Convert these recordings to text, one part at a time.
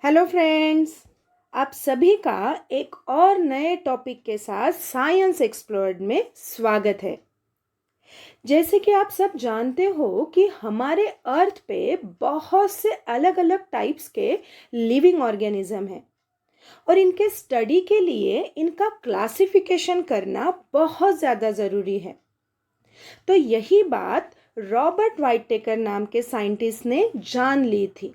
Hello friends, आप सभी का एक और नए टॉपिक के साथ साइंस एक्सप्लोर्ड में स्वागत है। जैसे कि आप सब जानते हो कि हमारे अर्थ पे बहुत से अलग अलग टाइप्स के लिविंग ऑर्गेनिज्म हैं और इनके स्टडी के लिए इनका क्लासिफिकेशन करना बहुत ज़्यादा ज़रूरी है। तो यही बात रॉबर्ट वाइटेकर नाम के साइंटिस्ट ने जान ली थी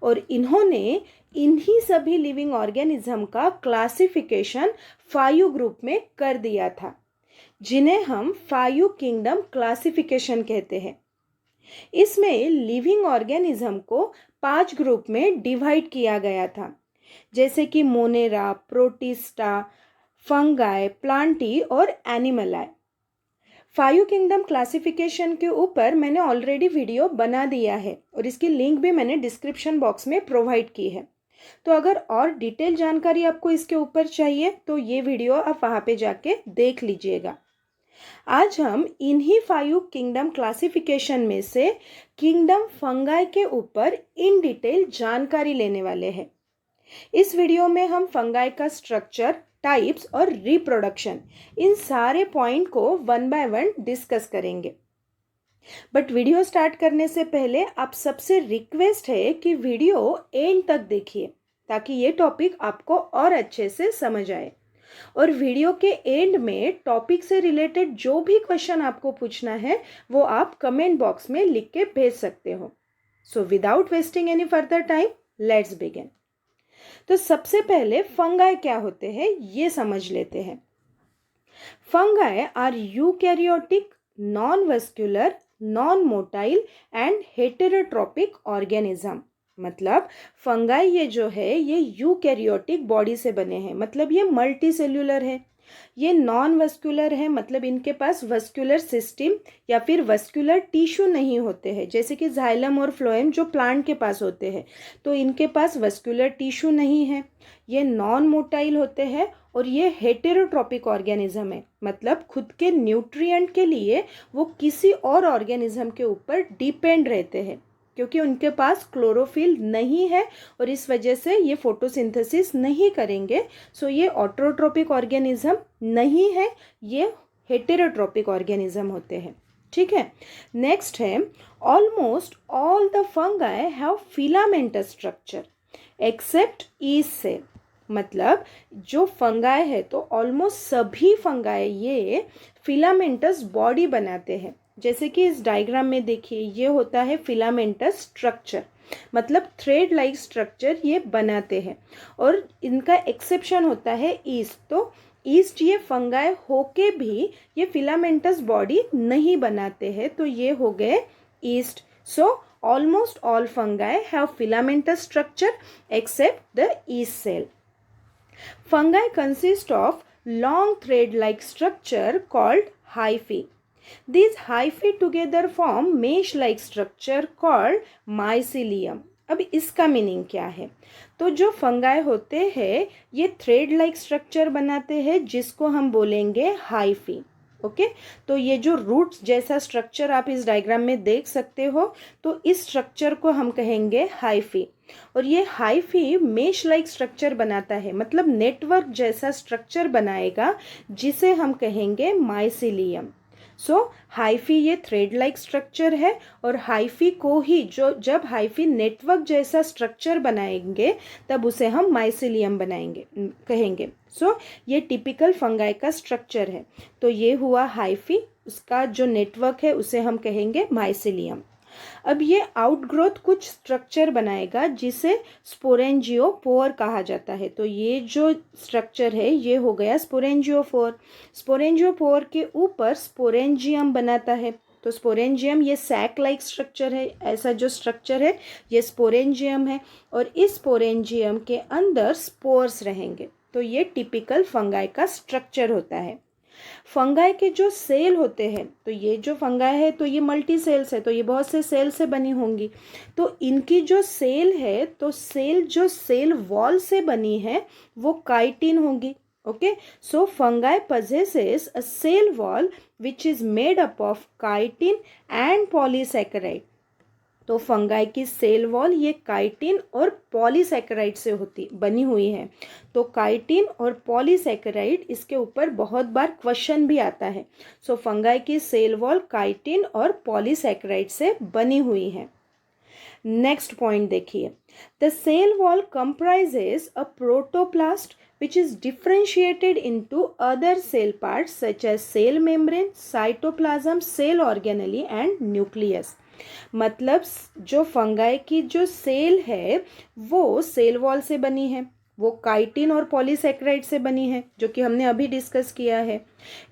और इन्होंने इन्हीं सभी लिविंग ऑर्गेनिज्म का क्लासिफिकेशन 5 ग्रुप में कर दिया था, जिन्हें हम 5 किंगडम क्लासिफिकेशन कहते हैं। इसमें लिविंग ऑर्गेनिज्म को 5 ग्रुप में डिवाइड किया गया था, जैसे कि मोनेरा, प्रोटिस्टा, फंगाई, प्लांटी और एनिमलाई। 5 किंगडम क्लासिफिकेशन के ऊपर मैंने ऑलरेडी वीडियो बना दिया है और इसकी लिंक भी मैंने डिस्क्रिप्शन बॉक्स में प्रोवाइड की है। तो अगर और डिटेल जानकारी आपको इसके ऊपर चाहिए तो ये वीडियो आप वहाँ पे जाके देख लीजिएगा। आज हम इन्हीं 5 किंगडम क्लासिफिकेशन में से किंगडम फंगाई के ऊपर इन डिटेल जानकारी लेने वाले हैं। इस वीडियो में हम फंगाई का स्ट्रक्चर, टाइप्स और रिप्रोडक्शन, इन सारे पॉइंट को वन बाय वन डिस्कस करेंगे। बट वीडियो स्टार्ट करने से पहले आप सबसे रिक्वेस्ट है कि वीडियो एंड तक देखिए ताकि ये टॉपिक आपको और अच्छे से समझ आए। और वीडियो के एंड में टॉपिक से रिलेटेड जो भी क्वेश्चन आपको पूछना है वो आप कमेंट बॉक्स में लिख के भेज सकते हो। So without wasting any further time, let's begin. तो सबसे पहले फंगाई क्या होते हैं ये समझ लेते हैं। Fungi are eukaryotic, non vascular, non motile and heterotrophic organism. मतलब फंगाई ये जो है ये यूकैरियोटिक बॉडी से बने हैं, मतलब ये मल्टी सेल्यूलर है। ये नॉन वस्कुलर है, मतलब इनके पास वस्कुलर सिस्टम या फिर वस्कुलर टिश्यू नहीं होते हैं, जैसे कि जाइलम और फ्लोएम जो प्लांट के पास होते हैं, तो इनके पास वस्कुलर टिश्यू नहीं है। ये नॉन मोटाइल होते हैं और ये हेटेरोट्रोपिक ऑर्गेनिज्म है, मतलब खुद के न्यूट्रिएंट के लिए वो किसी और ऑर्गेनिज्म के ऊपर डिपेंड रहते हैं, क्योंकि उनके पास क्लोरोफिल नहीं है और इस वजह से ये फोटोसिंथेसिस नहीं करेंगे। सो ये ऑटोट्रोपिक ऑर्गेनिज्म नहीं है, ये हेटेरोट्रोपिक ऑर्गेनिज्म होते हैं। ठीक है, नेक्स्ट है almost all the fungi have filamentous structure except yeast cell. मतलब जो फंगाई है तो ऑलमोस्ट सभी फंगाई ये फिलामेंटस बॉडी बनाते हैं। जैसे कि इस डायग्राम में देखिए, ये होता है फिलामेंटस स्ट्रक्चर, मतलब थ्रेड लाइक स्ट्रक्चर ये बनाते हैं। और इनका एक्सेप्शन होता है ईस्ट। तो ईस्ट ये फंगाई होके भी ये फिलामेंटस बॉडी नहीं बनाते हैं, तो ये हो गए east. So almost all fungi have filamentous structure except the yeast cell. Fungi consist of long thread-like structure called hyphae. These hyphae together form mesh-like structure called mycelium. अब इसका मीनिंग क्या है? तो जो फंगाई होते हैं ये थ्रेड लाइक स्ट्रक्चर बनाते हैं जिसको हम बोलेंगे हाइफी। ओके, तो ये जो रूट्स जैसा स्ट्रक्चर आप इस डायग्राम में देख सकते हो, तो इस स्ट्रक्चर को हम कहेंगे हाइफी। और ये हाइफी मेश लाइक स्ट्रक्चर बनाता है, मतलब नेटवर्क जैसा स्ट्रक्चर बनाएगा जिसे हम कहेंगे माइसिलियम। सो हाइफी ये थ्रेड लाइक स्ट्रक्चर है और हाइफी को ही जो जब हाइफी नेटवर्क जैसा स्ट्रक्चर बनाएंगे तब उसे हम माइसिलियम बनाएंगे कहेंगे। सो ये टिपिकल फंगाई का स्ट्रक्चर है। तो ये हुआ हाइफी, उसका जो नेटवर्क है उसे हम कहेंगे माइसिलियम। अब ये आउटग्रोथ कुछ स्ट्रक्चर बनाएगा जिसे स्पोरेंजियोपोर कहा जाता है। तो ये जो स्ट्रक्चर है ये हो गया स्पोरेंजियोपोर। स्पोरेंजियोपोर के ऊपर स्पोरेंजियम बनाता है। तो स्पोरेंजियम ये सैक लाइक स्ट्रक्चर है, ऐसा जो स्ट्रक्चर है ये स्पोरेंजियम है और इस स्पोरेंजियम के अंदर स्पोर्स रहेंगे। तो ये टिपिकल फंगाई का स्ट्रक्चर होता है। फंगाई के जो सेल होते हैं, तो ये जो फंगाई है तो ये मल्टी सेल्स है, तो ये बहुत से सेल से बनी होंगी। तो इनकी जो सेल है तो सेल जो सेल वॉल से बनी है वो काइटिन होगी। Okay, so fungi possesses a cell wall which is made up of chitin and polysaccharide. तो फंगाई की सेल वॉल ये काइटिन और पॉलीसैकेराइड से बनी हुई है। तो काइटिन और पॉलीसैकेराइड, इसके ऊपर बहुत बार क्वेश्चन भी आता है। सो फंगाई की सेल वॉल काइटिन और पॉलीसैकेराइड से बनी हुई है। नेक्स्ट पॉइंट देखिए, the cell wall comprises a protoplast which is differentiated into other cell parts such as cell membrane, cytoplasm, cell organelle and nucleus। मतलब जो फंगाई की जो सेल है वो सेल वॉल से बनी है, वो काइटिन और पॉलीसैकेराइड से बनी है, जो कि हमने अभी डिस्कस किया है।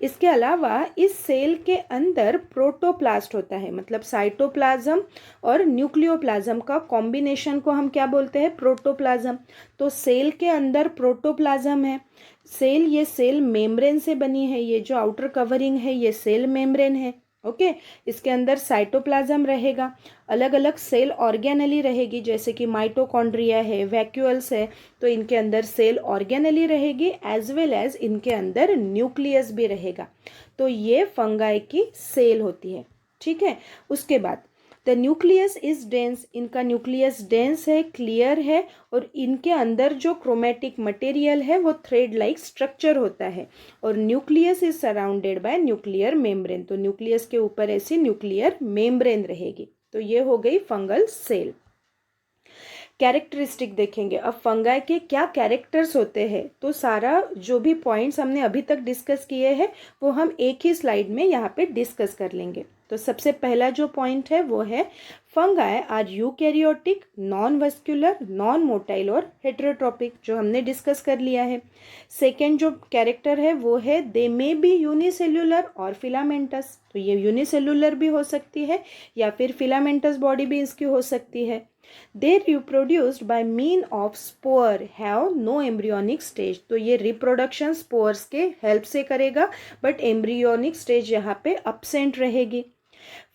इसके अलावा इस सेल के अंदर प्रोटोप्लास्ट होता है, मतलब साइटोप्लाज्म और न्यूक्लियोप्लाज्म का कॉम्बिनेशन को हम क्या बोलते हैं, प्रोटोप्लाज्म। तो सेल के अंदर प्रोटोप्लाज्म है। सेल, ये सेल मेम्ब्रेन से बनी है, ये जो आउटर कवरिंग है ये सेल मेम्ब्रेन है। ओके, इसके अंदर साइटोप्लाज्म रहेगा, अलग अलग सेल ऑर्गेनेली रहेगी, जैसे कि माइटोकॉन्ड्रिया है, वैक्यूल्स है, तो इनके अंदर सेल ऑर्गेनेली रहेगी एज वेल एज इनके अंदर न्यूक्लियस भी रहेगा। तो ये फंगाई की सेल होती है। ठीक है, उसके बाद द न्यूक्लियस इज डेंस, इनका न्यूक्लियस डेंस है, क्लियर है, और इनके अंदर जो क्रोमेटिक मटेरियल है वो थ्रेड लाइक स्ट्रक्चर होता है, और nucleus is surrounded by nuclear membrane. तो न्यूक्लियस के ऊपर ऐसी न्यूक्लियर मेम्ब्रेन रहेगी। तो ये हो गई फंगल सेल। कैरेक्टरिस्टिक देखेंगे, अब फंगाई के क्या कैरेक्टर्स होते हैं। तो सारा जो भी पॉइंट्स हमने अभी तक डिस्कस किए हैं वो हम एक ही स्लाइड में यहाँ पे डिस्कस कर लेंगे। तो सबसे पहला जो पॉइंट है वो है fungi are eukaryotic, non vascular, non motile और हेटेरोट्रॉपिक, जो हमने डिस्कस कर लिया है। सेकेंड जो कैरेक्टर है वो है दे मे बी यूनिसेल्युलर और फिलामेंटस, तो ये यूनिसेल्युलर भी हो सकती है या फिर फिलामेंटस बॉडी भी इसकी हो सकती है। They reproduced by mean of spore, have no embryonic stage, तो ये रिप्रोडक्शन स्पोर्स के हेल्प से करेगा, बट एम्ब्रियोनिक स्टेज यहाँ पे absent रहेगी।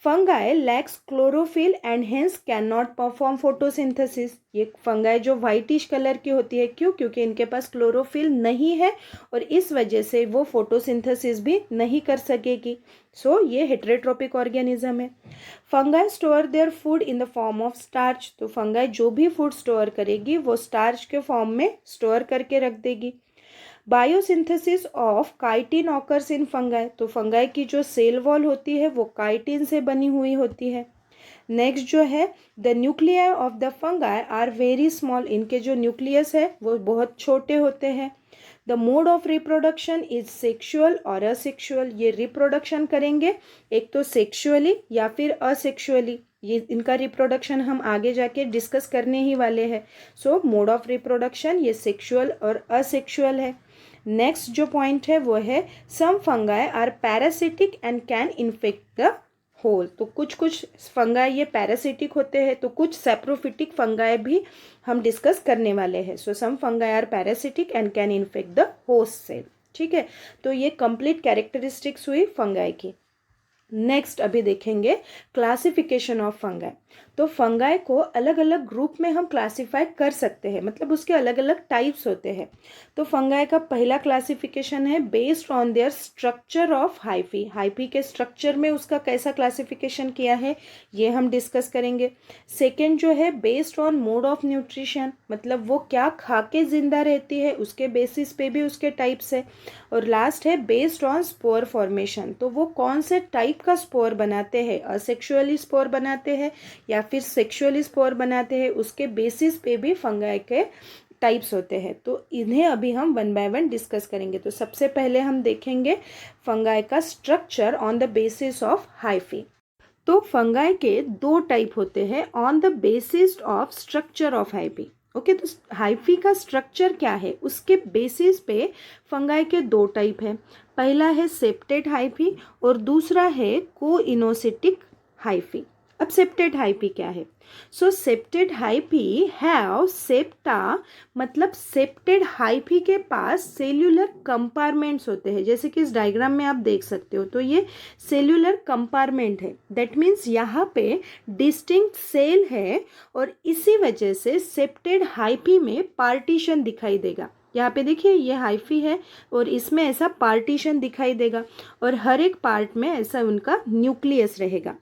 Fungi lakhs chlorophyll and hence can not perform photosynthesis, ये फंगाई जो वाइटिश कलर की होती है, क्यों, क्योंकि इनके पास क्लोरोफिल नहीं है और इस वजह से वो फोटोसिंथेसिस भी नहीं कर सकेगी। सो ये हेटेरोट्रॉपिक ऑर्गेनिज्म है। Fungi store their food in the form of starch, तो फंगाई जो भी फूड स्टोर करेगी वो स्टार्च के फॉर्म में स्टोर करके रख देगी। Biosynthesis of chitin occurs in fungi, तो फंगाई की जो सेल वॉल होती है वो काइटिन से बनी हुई होती है। नेक्स्ट जो है the nuclei of the fungi are very small, इनके जो न्यूक्लियस है वो बहुत छोटे होते हैं। The mode of reproduction is sexual और असेक्सुअल, ये रिप्रोडक्शन करेंगे एक तो सेक्सुअली या फिर असेक्सुअली, ये इनका रिप्रोडक्शन हम आगे जाके डिस्कस करने ही वाले हैं। सो मोड ऑफ रिप्रोडक्शन ये सेक्सुअल और असेक्सुअल है। नेक्स्ट जो पॉइंट है वो है some fungi are parasitic and can infect the whole, तो कुछ कुछ फंगाई ये पैरासिटिक होते हैं, तो कुछ सेप्रोफिटिक फंगाई भी हम डिस्कस करने वाले हैं। So some fungi are parasitic and can infect the host cell. ठीक है, तो ये कंप्लीट कैरेक्टरिस्टिक्स हुई फंगाई की। नेक्स्ट अभी देखेंगे क्लासिफिकेशन ऑफ फंगाई। तो फंगाई को अलग अलग ग्रुप में हम क्लासिफाई कर सकते हैं, मतलब उसके अलग अलग टाइप्स होते हैं। तो फंगाई का पहला क्लासिफिकेशन है based on their structure of hyphae, hyphae के स्ट्रक्चर में उसका कैसा क्लासिफिकेशन किया है ये हम डिस्कस करेंगे। सेकेंड जो है based on mode of nutrition, मतलब वो क्या खा के जिंदा रहती है उसके बेसिस पे भी उसके टाइप्स है। और लास्ट है बेस्ड ऑन स्पोर फॉर्मेशन, तो वो कौन से टाइप का स्पोर बनाते हैं, असेक्सुअली स्पोर बनाते हैं या फिर सेक्सुअली स्पोर बनाते हैं, उसके बेसिस पे भी फंगाई के टाइप्स होते हैं। तो इन्हें अभी हम वन बाय वन डिस्कस करेंगे। तो सबसे पहले हम देखेंगे फंगाई का structure on the basis of hyphae. तो फंगाई के दो टाइप होते हैं on the basis of structure of hyphae. Okay, तो हाइफी का स्ट्रक्चर क्या है उसके बेसिस पे फंगाई के दो टाइप है। पहला है सेप्टेड हाइफी और दूसरा है कोइनोसिटिक हाइफी। अब सेप्टेड हाइफी क्या है? सो सेप्टेड हाइफी हैव सेप्टा, मतलब सेप्टेड हाइफी के पास सेल्यूलर कंपार्टमेंट्स होते हैं, जैसे कि इस डायग्राम में आप देख सकते हो। तो ये सेल्यूलर कंपार्टमेंट है, दैट मीन्स यहाँ पे डिस्टिंक्ट सेल है और इसी वजह से सेप्टेड हाइफी में पार्टीशन दिखाई देगा। यहाँ पे देखिए ये हाइफी है और इसमें ऐसा पार्टीशन दिखाई देगा और हर एक पार्ट में ऐसा उनका न्यूक्लियस रहेगा।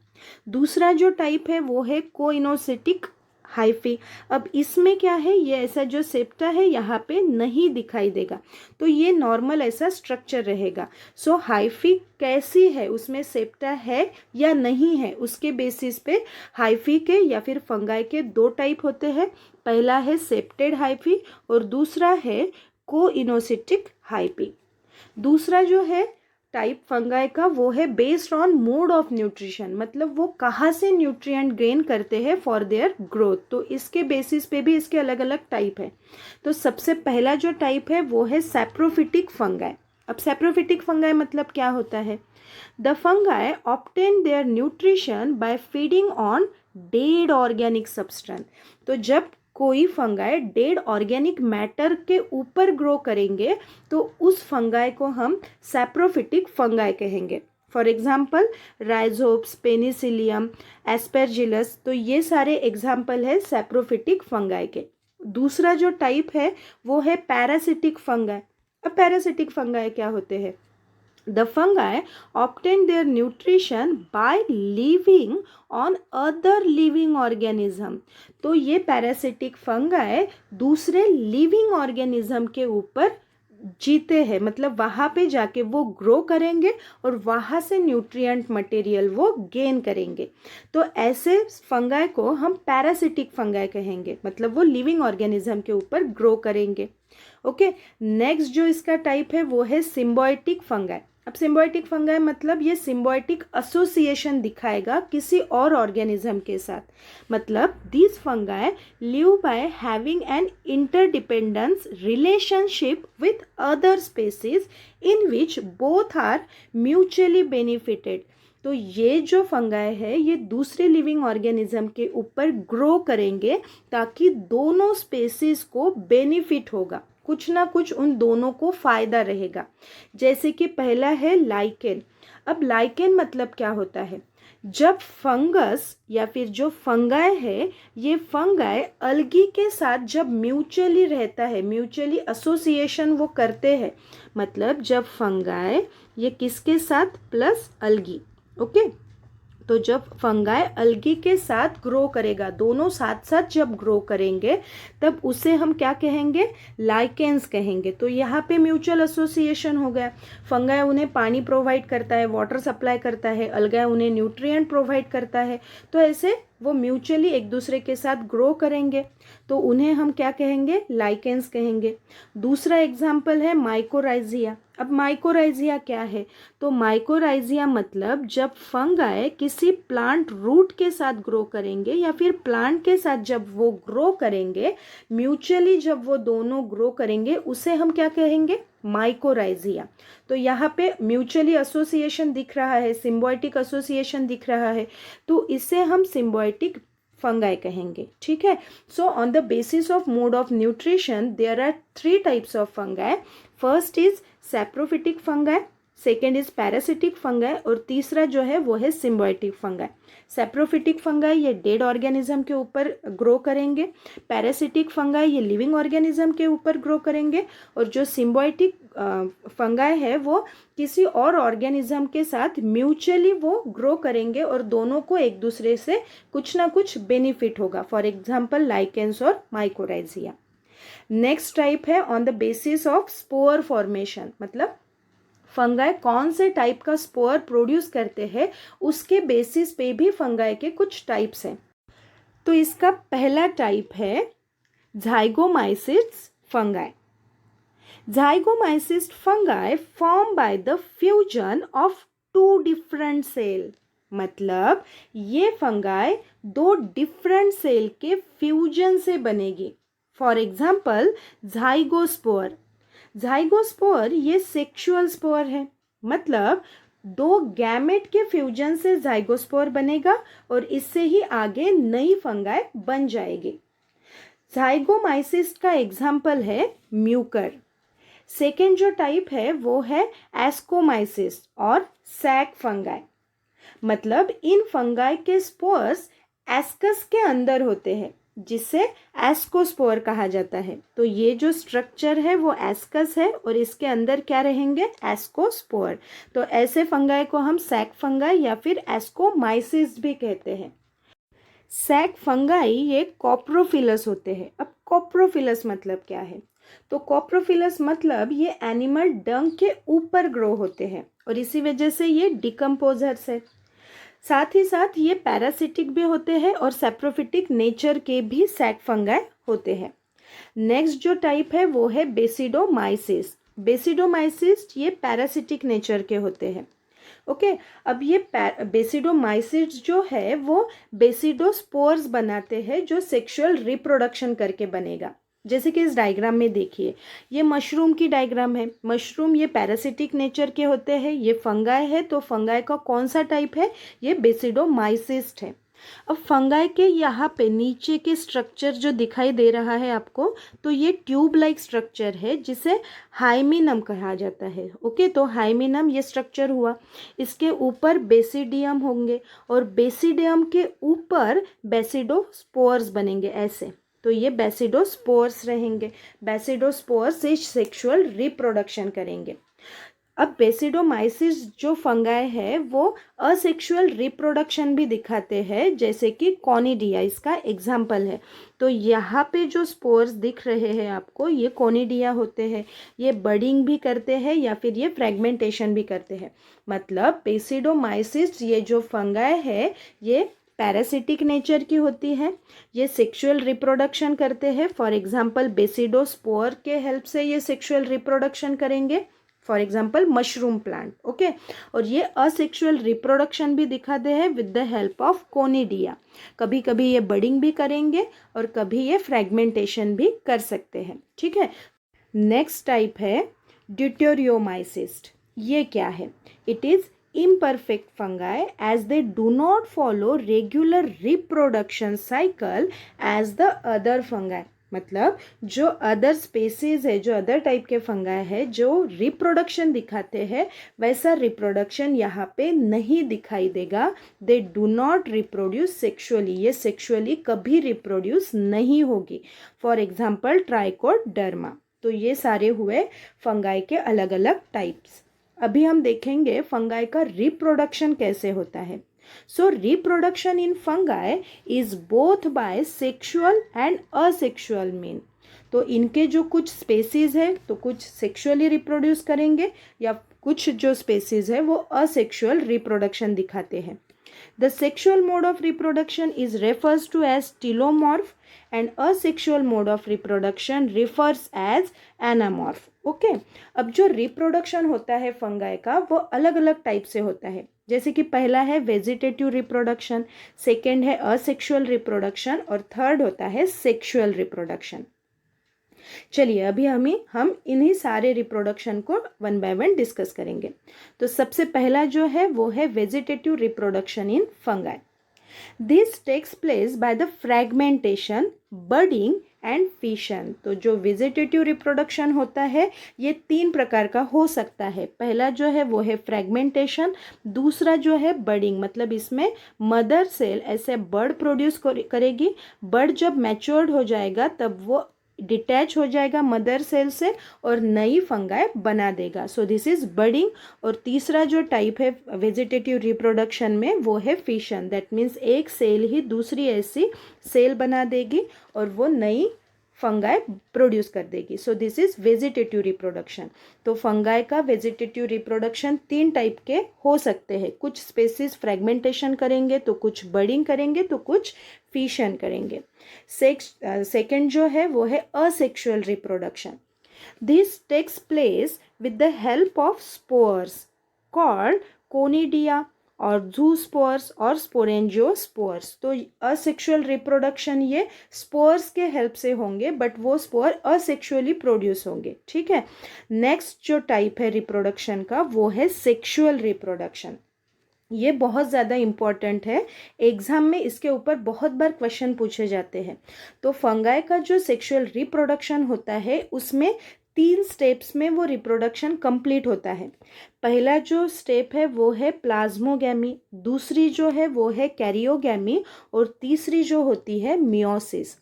दूसरा जो टाइप है वो है कोइनोसिटिक हाइफी। अब इसमें क्या है, ये ऐसा जो सेप्टा है यहाँ पे नहीं दिखाई देगा, तो ये नॉर्मल ऐसा स्ट्रक्चर रहेगा। सो हाइफी कैसी है, उसमें सेप्टा है या नहीं है, उसके बेसिस पे हाइफी के या फिर फंगाई के दो टाइप होते हैं। पहला है सेप्टेड हाइफी और दूसरा है कोइनोसिटिक हाइफी। दूसरा जो है टाइप फंगाई का वो है based on mode of nutrition, मतलब वो कहाँ से न्यूट्रिएंट गेन करते हैं फॉर देयर ग्रोथ, तो इसके बेसिस पे भी इसके अलग अलग टाइप है। तो सबसे पहला जो टाइप है वो है सैप्रोफिटिक फंगाई। अब सैप्रोफिटिक फंगाई मतलब क्या होता है, the fungi obtain their nutrition by feeding on dead organic substance. तो जब कोई फंगाई डेड ऑर्गेनिक मैटर के ऊपर ग्रो करेंगे तो उस फंगाई को हम सैप्रोफिटिक फंगाई कहेंगे। फॉर एग्जाम्पल राइजोप्स, पेनिसिलियम, एस्पेरजिलस, तो ये सारे एग्जाम्पल है सैप्रोफिटिक फंगाई के। दूसरा जो टाइप है वो है पैरासिटिक फंगाई। अब पैरासिटिक फंगाई क्या होते हैं, the fungi obtain their nutrition by living on other living organism। तो ये पैरासिटिक फंगाई दूसरे लिविंग ऑर्गेनिज्म के ऊपर जीते हैं, मतलब वहाँ पे जाके वो ग्रो करेंगे और वहाँ से न्यूट्रिएंट मटेरियल वो गेन करेंगे। तो ऐसे फंगाई को हम पैरासिटिक फंगाई कहेंगे, मतलब वो लिविंग ऑर्गेनिज्म के ऊपर ग्रो करेंगे। ओके, नेक्स्ट जो इसका टाइप है वो है सिम्बायोटिक फंगाई। अब सिम्बायोटिक फंगाई मतलब ये सिम्बायोटिक एसोसिएशन दिखाएगा किसी और ऑर्गेनिज्म के साथ, मतलब this fungi live by having an interdependence relationship with other species in which both are mutually benefited. तो ये जो फंगाई है ये दूसरे लिविंग ऑर्गेनिज्म के ऊपर ग्रो करेंगे ताकि दोनों स्पेसीज को बेनिफिट होगा, कुछ ना कुछ उन दोनों को फायदा रहेगा। जैसे कि पहला है लाइकेन। अब लाइकेन मतलब क्या होता है, जब फंगस या फिर जो फंगाई है ये फंगाई अलगी के साथ जब म्यूचुअली रहता है, म्यूचुअली एसोसिएशन वो करते हैं, मतलब जब फंगाई ये किसके साथ, प्लस अलगी। ओके, तो जब फंगाई अलगी के साथ ग्रो करेगा, दोनों साथ साथ जब ग्रो करेंगे तब उसे हम क्या कहेंगे, लाइकेंस कहेंगे। तो यहाँ पे म्यूचुअल एसोसिएशन हो गया, फंगाई उन्हें पानी प्रोवाइड करता है, वाटर सप्लाई करता है, अलगा उन्हें न्यूट्रिएंट प्रोवाइड करता है, तो ऐसे वो म्यूचुअली एक दूसरे के साथ ग्रो करेंगे, तो उन्हें हम क्या कहेंगे, लाइकेंस कहेंगे। दूसरा एग्जाम्पल है माइकोराइजिया। अब माइकोराइजिया क्या है, तो माइकोराइजिया मतलब जब फंगाई किसी प्लांट रूट के साथ ग्रो करेंगे या फिर प्लांट के साथ जब वो ग्रो करेंगे, म्यूचुअली जब वो दोनों ग्रो करेंगे उसे हम क्या कहेंगे, माइकोराइजिया। तो यहाँ पे म्यूचुअली एसोसिएशन दिख रहा है, सिम्बायोटिक एसोसिएशन दिख रहा है, तो इसे हम सिम्बायोटिक फंगाई कहेंगे। ठीक है, so on the basis of mode of nutrition there are 3 types of fungi. First is saprophytic fungi, second is parasitic fungi और तीसरा जो है वो है सिम्बायोटिक फंगाई। सैप्रोफिटिक फंगाई ये डेड ऑर्गेनिज्म के ऊपर ग्रो करेंगे, पैरासिटिक फंगाई ये लिविंग ऑर्गेनिज्म के ऊपर ग्रो करेंगे, और जो सिम्बायोटिक फंगाई है वो किसी और ऑर्गेनिज्म के साथ म्यूचुअली वो ग्रो करेंगे और दोनों को एक दूसरे से कुछ ना कुछ बेनिफिट होगा, फॉर एग्जाम्पल लाइकेंस और माइकोराइजिया। नेक्स्ट टाइप है on the basis of spore formation, मतलब फंगाई कौन से टाइप का स्पोर प्रोड्यूस करते हैं उसके बेसिस पे भी फंगाई के कुछ टाइप्स हैं। तो इसका पहला टाइप है zygomycetes fungi. Zygomycetes fungi form by the fusion of 2 different cell, मतलब ये फंगाई 2 डिफरेंट सेल के फ्यूजन से बनेगी। For example ज़ाइगोस्पोर। ज़ाइगोस्पोर ये सेक्सुअल स्पोर है, मतलब 2 गैमेट के फ्यूजन से ज़ाइगोस्पोर बनेगा और इससे ही आगे नई फंगाई बन जाएगी। ज़ाइगोमाइसिस का एग्जाम्पल है म्यूकर। सेकेंड जो टाइप है वो है एस्कोमाइसिस और सैक फंगाई, मतलब इन फंगाई के स्पोर्स एस्कस के अंदर होते हैं, जिसे एस्कोस्पोर कहा जाता है। तो ये जो स्ट्रक्चर है वो एस्कस है और इसके अंदर क्या रहेंगे, एस्कोस्पोर। तो ऐसे फंगाई को हम सैक फंगाई या फिर एस्कोमाइसिस भी कहते हैं। सैक फंगाई ये कॉप्रोफिलस होते हैं। अब कॉप्रोफिलस मतलब क्या है, तो कॉप्रोफिलस मतलब ये एनिमल डंग के ऊपर ग्रो होते हैं और इसी वजह से ये डिकम्पोजर्स है। साथ ही साथ ये पैरासिटिक भी होते हैं और सेप्रोफिटिक नेचर के भी सैक फंगाई होते हैं। नेक्स्ट जो टाइप है वो है बेसिडोमाइसिस। बेसिडोमाइसिस ये पैरासिटिक नेचर के होते हैं। ओके, अब ये बेसिडोमाइसिस जो है वो बेसिडोस्पोर्स बनाते हैं जो सेक्सुअल रिप्रोडक्शन करके बनेगा। जैसे कि इस डायग्राम में देखिए, ये मशरूम की डायग्राम है। मशरूम ये पैरासिटिक नेचर के होते हैं, ये फंगाई है। तो फंगाई का कौन सा टाइप है, ये बेसिडोमाइसिस है। अब फंगाई के यहाँ पे नीचे के स्ट्रक्चर जो दिखाई दे रहा है आपको, तो ये ट्यूब लाइक स्ट्रक्चर है जिसे हाइमिनम कहा जाता है। ओके, तो हाइमिनम ये स्ट्रक्चर हुआ, इसके ऊपर बेसिडियम होंगे और बेसिडियम के ऊपर बेसिडोस्पोर्स बनेंगे ऐसे। तो ये बेसिडोस्पोर्स रहेंगे। बेसिडोस्पोर्स से सेक्सुअल रिप्रोडक्शन करेंगे। अब बेसिडोमाइसिस जो फंगाई है वो असेक्सुअल रिप्रोडक्शन भी दिखाते हैं, जैसे कि कॉनिडिया इसका एग्जाम्पल है। तो यहाँ पे जो स्पोर्स दिख रहे हैं आपको, ये कॉनिडिया होते हैं। ये बडिंग भी करते हैं या फिर ये फ्रेगमेंटेशन भी करते हैं। मतलब बेसिडोमाइसिस ये जो फंगाई है ये पैरासिटिक नेचर की होती है, ये सेक्सुअल रिप्रोडक्शन करते हैं। फॉर एग्जाम्पल बेसिडोस्पोर के हेल्प से ये सेक्सुअल रिप्रोडक्शन करेंगे, for example mushroom plant. Okay, और ये असेक्सुअल रिप्रोडक्शन भी दिखाते हैं with the help of conidia. कभी कभी ये बडिंग भी करेंगे और कभी ये फ्रेगमेंटेशन भी कर सकते हैं। ठीक है, नेक्स्ट टाइप है ड्यूटेरियोमाइसिस। ये क्या है, it is imperfect fungi as they do not follow regular reproduction cycle as the other fungi। मतलब जो अदर स्पेसीज है, जो अदर टाइप के फंगाई है जो रिप्रोडक्शन दिखाते हैं, वैसा रिप्रोडक्शन यहाँ पे नहीं दिखाई देगा। They do not reproduce sexually, ये सेक्सुअली कभी रिप्रोड्यूस नहीं होगी। For example trichoderma. तो ये सारे हुए फंगाई के अलग अलग टाइप्स। अभी हम देखेंगे फंगाई का रिप्रोडक्शन कैसे होता है। सो reproduction in fungi is both by sexual and asexual mean. तो इनके जो कुछ स्पेसीज है तो कुछ सेक्सुअली रिप्रोड्यूस करेंगे या कुछ जो स्पेसीज है वो असेक्सुअल रिप्रोडक्शन दिखाते हैं। The sexual mode of reproduction is refers to as telomorph and asexual mode of reproduction refers as anamorph। Okay, अब जो रिप्रोडक्शन होता है फंगाई का वो अलग अलग टाइप से होता है। जैसे कि पहला है वेजिटेटिव रिप्रोडक्शन, सेकेंड है असेक्सुअल रिप्रोडक्शन और थर्ड होता है सेक्सुअल रिप्रोडक्शन। चलिए अभी हम इन्हीं सारे रिप्रोडक्शन को वन बाय वन डिस्कस करेंगे। तो सबसे पहला जो है वो है vegetative reproduction in fungi. This takes place by the fragmentation, budding and fission. तो जो वेजिटेटिव रिप्रोडक्शन होता है ये 3 प्रकार का हो सकता है। पहला जो है वो है फ्रैगमेंटेशन, दूसरा जो है बडिंग, मतलब इसमें मदर सेल ऐसे बर्ड प्रोड्यूस करेगी। बर्ड जब मैच्योर्ड हो जाएगा तब वो डिटैच हो जाएगा मदर सेल से और नई फंगाई बना देगा। So this is budding. और तीसरा जो टाइप है वेजिटेटिव रिप्रोडक्शन में वो है फिशन। दैट मीन्स एक सेल ही दूसरी ऐसी सेल बना देगी और वो नई फंगाई प्रोड्यूस कर देगी। So this is vegetative reproduction. तो फंगाई का वेजिटेटिव रिप्रोडक्शन 3 टाइप के हो सकते हैं। कुछ स्पेसीज फ्रेगमेंटेशन करेंगे तो कुछ बडिंग करेंगे तो कुछ फिशन करेंगे। सेकेंड जो है वो है asexual reproduction. This takes place with the help of spores called conidia और जूस्पोर्स और स्पोरेंजियोस्पोर्स। तो असेक्सुअल रिप्रोडक्शन ये स्पोर्स के हेल्प से होंगे बट वो स्पोर असेक्सुअली प्रोड्यूस होंगे। ठीक है, नेक्स्ट जो टाइप है रिप्रोडक्शन का वो है सेक्सुअल रिप्रोडक्शन। ये बहुत ज़्यादा इम्पॉर्टेंट है, एग्जाम में इसके ऊपर बहुत बार क्वेश्चन पूछे जाते हैं। तो फंगाई का जो सेक्सुअल रिप्रोडक्शन होता है उसमें 3 स्टेप्स में वो रिप्रोडक्शन कंप्लीट होता है। पहला जो स्टेप है वो है प्लाज्मोगैमी, दूसरी जो है वो है कैरियोगैमी और तीसरी जो होती है मियोसिस।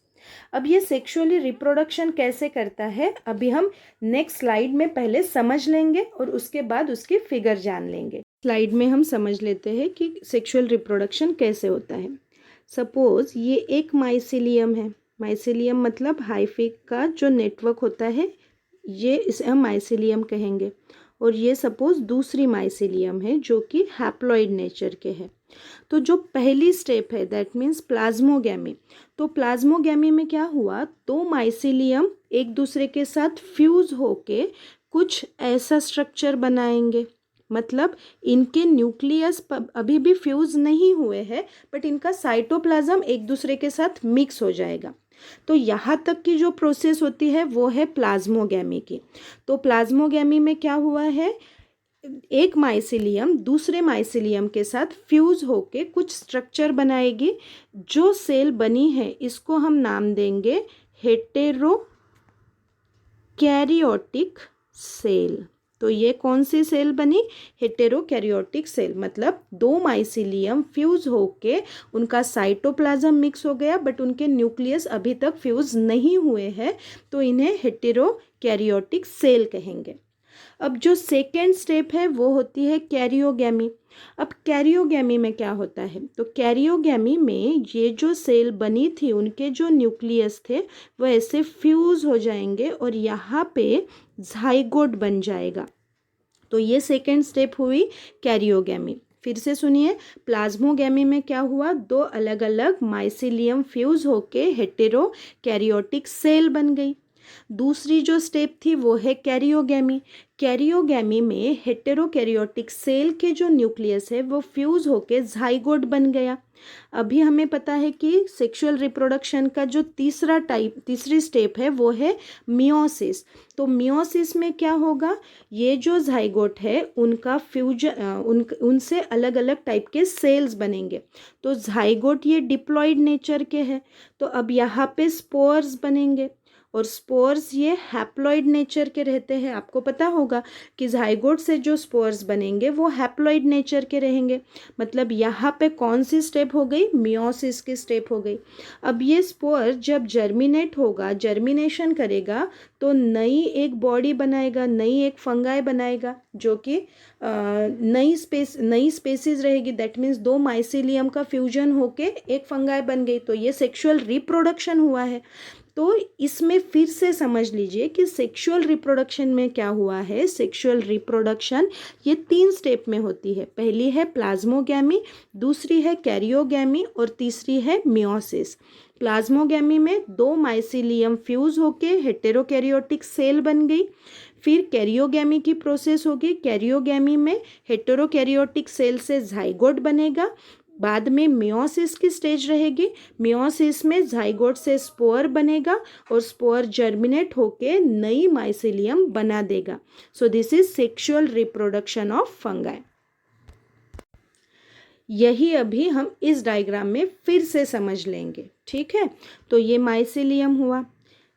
अब ये सेक्सुअली रिप्रोडक्शन कैसे करता है अभी हम नेक्स्ट स्लाइड में पहले समझ लेंगे और उसके बाद उसकी फिगर जान लेंगे। स्लाइड में हम समझ लेते हैं कि सेक्सुअल रिप्रोडक्शन कैसे होता है। सपोज ये एक माइसिलियम है, माइसिलियम मतलब हाइफी का जो नेटवर्क होता है, ये इसे हम माइसिलियम कहेंगे। और ये सपोज दूसरी माइसिलियम है जो कि हैप्लॉइड नेचर के है। तो जो पहली स्टेप है दैट मीन्स प्लाज्मोगैमी। तो प्लाज्मोगैमी में क्या हुआ, 2 माइसिलियम एक दूसरे के साथ फ्यूज होके कुछ ऐसा स्ट्रक्चर बनाएंगे। मतलब इनके न्यूक्लियस अभी भी फ्यूज नहीं हुए हैं बट इनका साइटोप्लाज्म एक दूसरे के साथ मिक्स हो जाएगा। तो यहाँ तक की जो प्रोसेस होती है वो है प्लाज्मोगैमी की। तो प्लाज्मोगैमी में क्या हुआ है, एक माइसिलियम दूसरे माइसिलियम के साथ फ्यूज होके कुछ स्ट्रक्चर बनाएगी। जो सेल बनी है इसको हम नाम देंगे हेटेरोकैरियोटिक सेल। तो ये कौन सी सेल बनी, हेटेरोकैरियोटिक सेल। मतलब 2 माइसिलियम फ्यूज होके उनका साइटोप्लाज्म मिक्स हो गया बट उनके न्यूक्लियस अभी तक फ्यूज नहीं हुए हैं, तो इन्हें हेटेरोकैरियोटिक सेल कहेंगे। अब जो सेकेंड स्टेप है वो होती है कैरियोगैमी। अब कैरियोगैमी में क्या होता है, तो कैरियोगैमी में ये जो सेल बनी थी उनके जो न्यूक्लियस थे वो ऐसे फ्यूज हो जाएंगे और यहाँ पे झाइगोट बन जाएगा। तो ये सेकेंड स्टेप हुई कैरियोगैमी। फिर से सुनिए, प्लाज्मोगैमी में क्या हुआ, 2 अलग अलग माइसिलियम फ्यूज होके हेटेरोकैरियोटिक सेल बन गई। दूसरी जो स्टेप थी वो है कैरियोगैमी। कैरियोगैमी में हेटेरोकैरियोटिक सेल के जो न्यूक्लियस है वो फ्यूज होके झाइगोट बन गया। अभी हमें पता है कि सेक्सुअल रिप्रोडक्शन का जो तीसरी स्टेप है वो है मियोसिस। तो मियोसिस में क्या होगा, ये जो झाइगोट है उनका फ्यूजन उनसे अलग अलग टाइप के सेल्स बनेंगे। तो झाइगोट ये डिप्लॉइड नेचर के हैं, तो अब यहाँ पे स्पोर्स बनेंगे और स्पोर्स ये हैप्लॉइड नेचर के रहते हैं। आपको पता होगा कि झाइगोट से जो स्पोर्स बनेंगे वो हैप्लॉइड नेचर के रहेंगे। मतलब यहाँ पे कौन सी स्टेप हो गई, मियोसिस की स्टेप हो गई। अब ये स्पोर जब जर्मिनेट होगा, जर्मिनेशन करेगा तो नई एक बॉडी बनाएगा, नई एक फंगाई बनाएगा जो कि नई स्पेसीज रहेगी। दैट मीन्स 2 माइसिलियम का फ्यूजन होके एक फंगाई बन गई। तो ये सेक्सुअल रिप्रोडक्शन हुआ है। तो इसमें फिर से समझ लीजिए कि सेक्सुअल रिप्रोडक्शन में क्या हुआ है। सेक्सुअल रिप्रोडक्शन ये 3 स्टेप में होती है। पहली है प्लाज्मोगैमी, दूसरी है कैरियोगैमी और तीसरी है मियोसिस। प्लाज्मोगैमी में 2 माइसिलियम फ्यूज होके हेटेरोकैरियोटिक सेल बन गई। फिर कैरियोगैमी की प्रोसेस होगी। कैरियोगैमी में हेटेरोकैरियोटिक सेल से झाइगोट बनेगा। बाद में मियोसिस की स्टेज रहेगी। मियोसिस में झाइगोट से स्पोर बनेगा और स्पोर जर्मिनेट होके नई माइसिलियम बना देगा। So this is sexual reproduction of fungi. यही अभी हम इस डायग्राम में फिर से समझ लेंगे, ठीक है। तो ये माइसिलियम हुआ,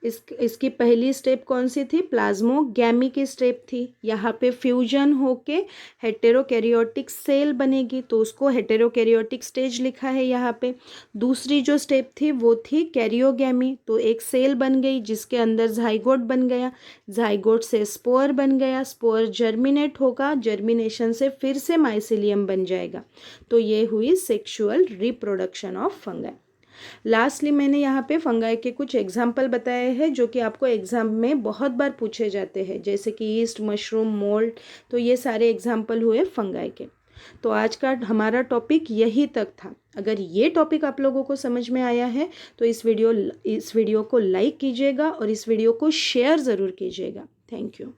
इसकी पहली स्टेप कौन सी थी, प्लाज्मोगैमी की स्टेप थी। यहाँ पे फ्यूजन होके हेटेरोकैरियोटिक सेल बनेगी तो उसको हेटेरोकैरियोटिक स्टेज लिखा है यहाँ पे। दूसरी जो स्टेप थी वो थी कैरियोगैमी। तो एक सेल बन गई जिसके अंदर झाइगोट बन गया, झाइगोट से स्पोर बन गया, स्पोर जर्मिनेट होगा, जर्मिनेशन से फिर से माइसिलियम बन जाएगा। तो ये हुई sexual reproduction of fungi. Lastly मैंने यहाँ पे फंगाई के कुछ एग्जाम्पल बताए हैं जो कि आपको एग्जाम में बहुत बार पूछे जाते हैं, जैसे कि ईस्ट, मशरूम, मोल्ड। तो ये सारे एग्जाम्पल हुए फंगाई के। तो आज का हमारा टॉपिक यही तक था। अगर ये टॉपिक आप लोगों को समझ में आया है तो इस वीडियो को लाइक कीजिएगा और इस वीडियो को शेयर ज़रूर कीजिएगा। Thank you.